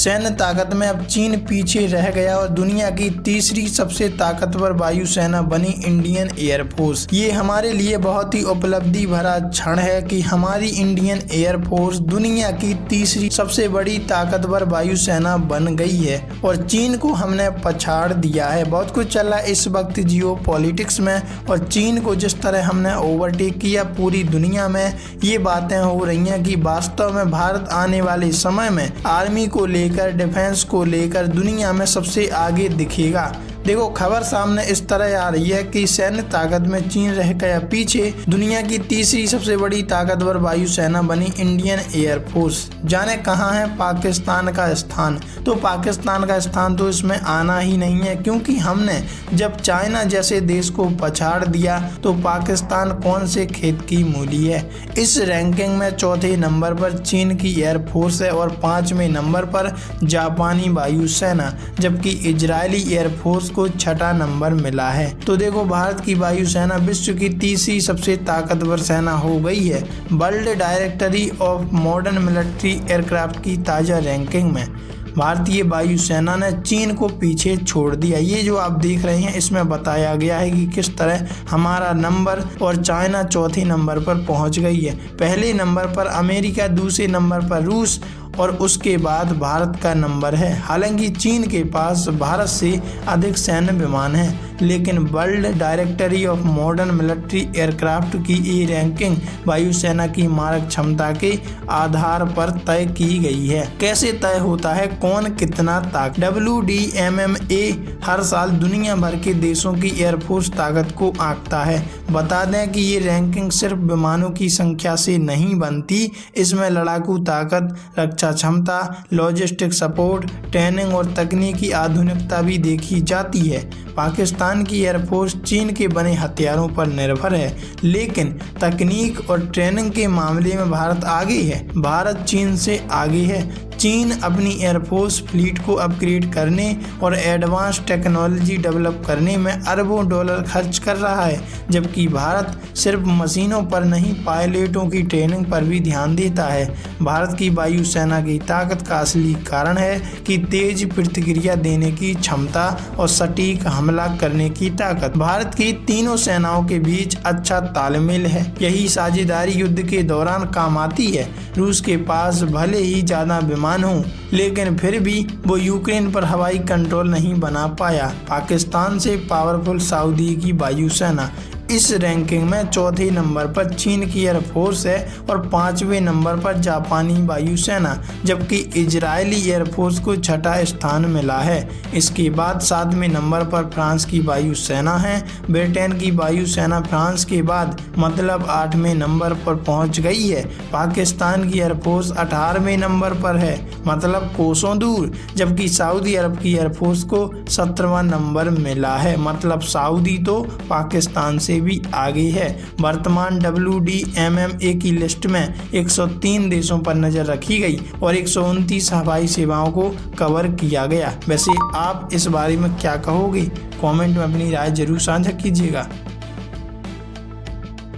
सैन्य ताकत में अब चीन पीछे रह गया और दुनिया की तीसरी सबसे ताकतवर वायुसेना बनी इंडियन एयरफोर्स। ये हमारे लिए बहुत ही उपलब्धि भरा क्षण है कि हमारी इंडियन एयरफोर्स दुनिया की तीसरी सबसे बड़ी ताकतवर वायुसेना बन गई है और चीन को हमने पछाड़ दिया है। बहुत कुछ चल रहा है इस वक्त जियो पॉलिटिक्स में और चीन को जिस तरह हमने ओवरटेक किया पूरी दुनिया में, ये बातें हो रही हैं कि वास्तव में भारत आने वाले समय में आर्मी को लेकर, डिफेंस को लेकर दुनिया में सबसे आगे दिखेगा। देखो खबर सामने इस तरह आ रही है कि सैन्य ताकत में चीन रह गया पीछे, दुनिया की तीसरी सबसे बड़ी ताकतवर वायुसेना बनी इंडियन एयरफोर्स। जाने कहाँ है पाकिस्तान का स्थान? तो पाकिस्तान का स्थान तो इसमें आना ही नहीं है, क्योंकि हमने जब चाइना जैसे देश को पछाड़ दिया तो पाकिस्तान कौन से खेत की मूली है। इस रैंकिंग में चौथे नंबर पर चीन की एयरफोर्स है और 5वें नंबर पर जापानी वायुसेना, जबकि इजरायली एयरफोर्स को छठा नंबर मिला है। तो देखो भारत की वायुसेना विश्व की तीसरी सबसे ताकतवर सेना हो गई है world directory of modern military aircraft की ताजा रैंकिंग में। भारतीय वायुसेना ने चीन को पीछे छोड़ दिया। ये जो आप देख रहे हैं इसमें बताया गया है कि किस तरह हमारा नंबर और चाइना चौथे नंबर पर पहुंच गई है। पहले नंबर पर अमेरिका, दूसरे नंबर पर रूस और उसके बाद भारत का नंबर है। हालांकि चीन के पास भारत से अधिक सैन्य विमान हैं, लेकिन world directory of modern military aircraft की ये रैंकिंग वायुसेना की मारक क्षमता के आधार पर तय की गई है। कैसे तय होता है कौन कितना ताकत? WDMMA हर साल दुनिया भर के देशों की एयरफोर्स ताकत को आंकता है। बता दें कि ये रैंकिंग सिर्फ विमानों की संख्या से नहीं बनती, इसमें लड़ाकू ताकत, रक्षा क्षमता, लॉजिस्टिक सपोर्ट, ट्रेनिंग और तकनीकी आधुनिकता भी देखी जाती है। पाकिस्तान की एयरफोर्स चीन के बने हथियारों पर निर्भर है, लेकिन तकनीक और ट्रेनिंग के मामले में भारत आगे है। भारत चीन से आगे है। चीन अपनी एयरफोर्स फ्लीट को अपग्रेड करने और एडवांस टेक्नोलॉजी डेवलप करने में अरबों डॉलर खर्च कर रहा है, जबकि भारत सिर्फ मशीनों पर नहीं पायलटों की ट्रेनिंग पर भी ध्यान देता है। भारत की वायुसेना की ताकत का असली कारण है कि तेज प्रतिक्रिया देने की क्षमता और सटीक हमला करने की ताकत। भारत की तीनों सेनाओं के बीच अच्छा तालमेल है, यही साझेदारी युद्ध के दौरान काम आती है। रूस के पास भले ही ज्यादा विमान हो, लेकिन फिर भी वो यूक्रेन पर हवाई कंट्रोल नहीं बना पाया। पाकिस्तान से पावरफुल सऊदी की वायुसेना इस रैंकिंग में चौथे नंबर पर चीन की एयरफोर्स है और 5वें नंबर पर जापानी वायुसेना, जबकि इजरायली एयरफोर्स को छठा स्थान मिला है। इसके बाद 7वें नंबर पर फ्रांस की वायुसेना है। ब्रिटेन की वायुसेना फ्रांस के बाद मतलब 8वें नंबर पर पहुंच गई है। पाकिस्तान की एयरफोर्स 18वें नंबर पर है, मतलब कोसों दूर, जबकि सऊदी अरब की एयरफोर्स को 17वां नंबर मिला है, मतलब सऊदी तो पाकिस्तान से भी आगे है। वर्तमान WDMMA की लिस्ट में 103 देशों पर नजर रखी गई और 129 हवाई सेवाओं को कवर किया गया। वैसे आप इस बारे में क्या कहोगे? कमेंट में अपनी राय जरूर साझा कीजिएगा।